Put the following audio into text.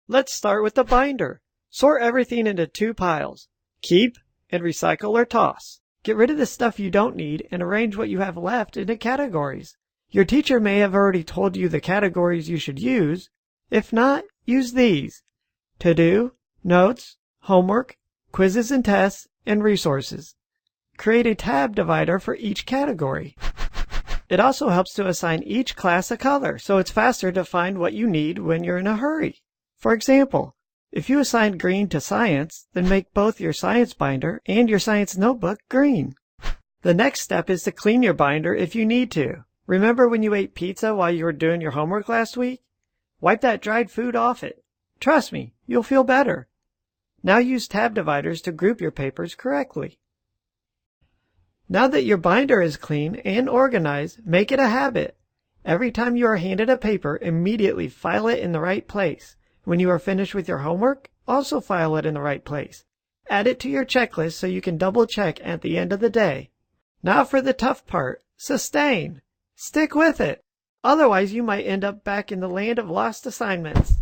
Let's start with the binder. Sort everything into 2 piles. Keep and recycle or toss. Get rid of the stuff you don't need and arrange what you have left into categories. Your teacher may have already told you the categories you should use. If not, use these: to do, notes, homework, quizzes and tests, and resources. Create a tab divider for each category. It also helps to assign each class a color, so it's faster to find what you need when you're in a hurry. For example, if you assign green to science, then make both your science binder and your science notebook green. The next step is to clean your binder if you need to. Remember when you ate pizza while you were doing your homework last week? Wipe that dried food off it. Trust me, you'll feel better. Now use tab dividers to group your papers correctly. Now that your binder is clean and organized, make it a habit. Every time you are handed a paper, immediately file it in the right place. When you are finished with your homework, also file it in the right place. Add it to your checklist so you can double check at the end of the day. Now for the tough part, sustain. Stick with it. Otherwise, you might end up back in the land of lost assignments.